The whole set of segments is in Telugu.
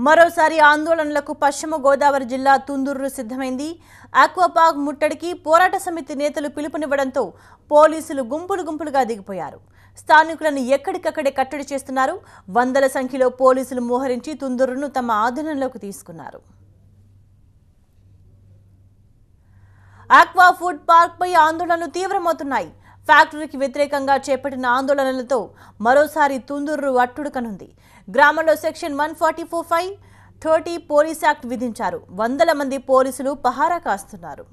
మరోసారి ఆందోళనలకు పశ్చిమ గోదావరి జిల్లా తుందూరు సిద్ధమైంది. ఆక్వాపార్క్ ముట్టడికి పోరాట సమితి నేతలు పిలుపునివ్వడంతో పోలీసులు గుంపులుగా దిగిపోయారు. స్థానికులను ఎక్కడికక్కడే కట్టడి చేస్తున్నారు. వందల సంఖ్యలో పోలీసులు మోహరించి తుందూరును తమ ఆధీనంలోకి తీసుకున్నారు. ఆక్వా ఫుడ్ పార్క్ పై ఆందోళనలు తీవ్రమవుతున్నాయి. ఫ్యాక్టరీకి వ్యతిరేకంగా చేపట్టిన ఆందోళనలతో మరోసారి తుందూరు అట్టుడుకనుంది. గ్రామంలో సెక్షన్ 144(5), 30 పోలీస్ యాక్ట్ విధించారు. వందల మంది పోలీసులు పహారా కాస్తున్నారు.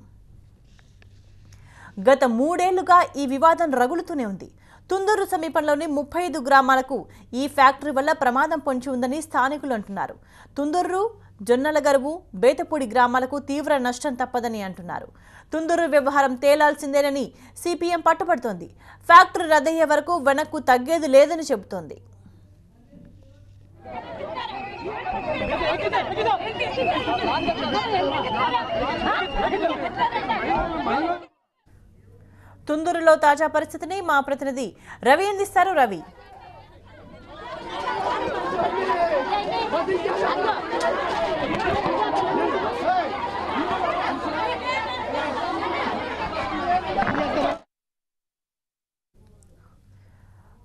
గత 3 ఏళ్లుగా ఈ వివాదం రగులుతూనే ఉంది. తుందూరు సమీపంలోని 35 గ్రామాలకు ఈ ఫ్యాక్టరీ వల్ల ప్రమాదం పొంచి ఉందని స్థానికులు అంటున్నారు. తుందూరు, జొన్నలగరువు, బేతపూడి గ్రామాలకు తీవ్ర నష్టం తప్పదని అంటున్నారు. తుందూరు వ్యవహారం తేలాల్సిందేనని సిపిఎం పట్టుబడుతోంది. ఫ్యాక్టరీ రద్దయ్యే వరకు వెనక్కు తగ్గేది లేదని చెబుతోంది. తుందూరులో తాజా పరిస్థితిని మా ప్రతినిధి రవి అందిస్తారు. రవి,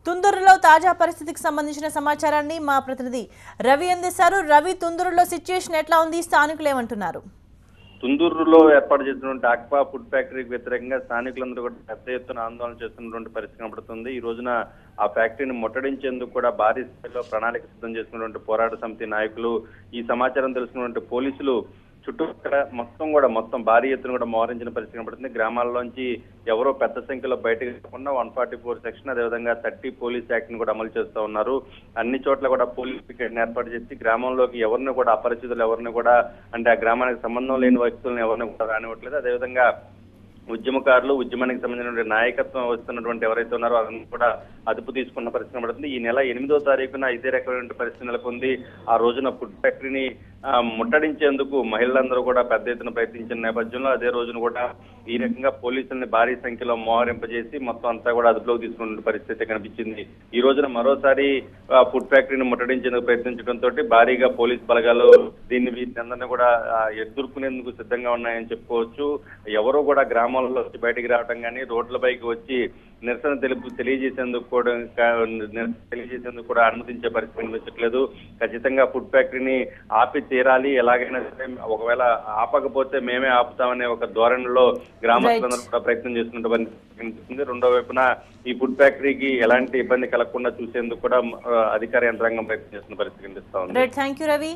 తుందూరులో తాజా పరిస్థితికి సంబంధించిన సమాచారాన్ని మా ప్రతినిధి రవి అందిస్తారు. రవి, తుందూరులో సిచ్యుయేషన్ ఎట్లా ఉంది? స్థానికులు ఏమంటున్నారు? తుందూరులో ఏర్పాటు చేసినటువంటి ఆక్వా ఫుడ్ ఫ్యాక్టరీకి వ్యతిరేకంగా స్థానికులందరూ కూడా పెద్ద ఎత్తున ఆందోళన చేస్తున్నటువంటి పరిస్థితి కనబడుతుంది. ఈ రోజున ఆ ఫ్యాక్టరీని ముట్టడించేందుకు కూడా భారీ స్థాయిలో ప్రణాళిక సిద్ధం చేసినటువంటి పోరాట సమితి నాయకులు, ఈ సమాచారం తెలుసుకున్నటువంటి పోలీసులు చుట్టుపక్కల మొత్తం భారీ ఎత్తున కూడా మోహరించిన పరిస్థితి కనబడుతుంది. గ్రామాల్లోంచి ఎవరో పెద్ద సంఖ్యలో బయటకు రాకుండా 144 సెక్షన్, అదేవిధంగా 30 పోలీస్ యాక్ట్ ని కూడా అమలు చేస్తూ ఉన్నారు. అన్ని చోట్ల కూడా పోలీస్ పికెట్ ఏర్పాటు చేసి గ్రామంలోకి ఎవరిని కూడా అపరిచితులు ఎవరిని కూడా, అంటే ఆ గ్రామానికి సంబంధం లేని వ్యక్తులను ఎవరిని కూడా రానివ్వట్లేదు. అదేవిధంగా ఉద్యమకారులు, ఉద్యమానికి సంబంధించిన నాయకత్వం వస్తున్నటువంటి ఎవరైతే ఉన్నారో అతను కూడా అదుపు తీసుకున్న పరిస్థితి కనబడుతుంది. ఈ నెల 8వ తారీఖున ఇదే రకమైన పరిస్థితి నెలకొంది. ఆ రోజున ఫుడ్ ఫ్యాక్టరీని ముట్టడించేందుకు మహిళలందరూ కూడా పెద్ద ఎత్తున ప్రయత్నించిన నేపథ్యంలో అదే రోజున కూడా ఈ రకంగా పోలీసుల్ని భారీ సంఖ్యలో మోహరింపజేసి మొత్తం అంతా కూడా అదుపులోకి తీసుకున్న పరిస్థితి కనిపించింది. ఈ రోజున మరోసారి ఫుడ్ ఫ్యాక్టరీని ముట్టడించేందుకు ప్రయత్నించడంతో భారీగా పోలీస్ బలగాలు వీటిని అందరినీ కూడా ఎదుర్కొనేందుకు సిద్ధంగా ఉన్నాయని చెప్పుకోవచ్చు. ఎవరో కూడా గ్రామాలలో బయటికి రావడం కానీ, రోడ్లపైకి వచ్చి నిరసన తెలియజేసేందుకు కూడా అనుమతించే పరిస్థితి కనిపించట్లేదు. ఖచ్చితంగా ఫుడ్ ఫ్యాక్టరీని ఆపి తీరాలి, ఎలాగైనా సరే, ఒకవేళ ఆపకపోతే మేమే ఆపుతామనే ఒక ధోరణిలో గ్రామస్తులందరూ కూడా ప్రయత్నం చేస్తున్న పరిస్థితి కనిపిస్తుంది. రెండో వైపున ఈ ఫుడ్ ఫ్యాక్టరీకి ఎలాంటి ఇబ్బంది కలగకుండా చూసేందుకు కూడా అధికార యంత్రాంగం ప్రయత్నం చేస్తున్న పరిస్థితి కనిపిస్తా ఉంది. థాంక్యూ రవి.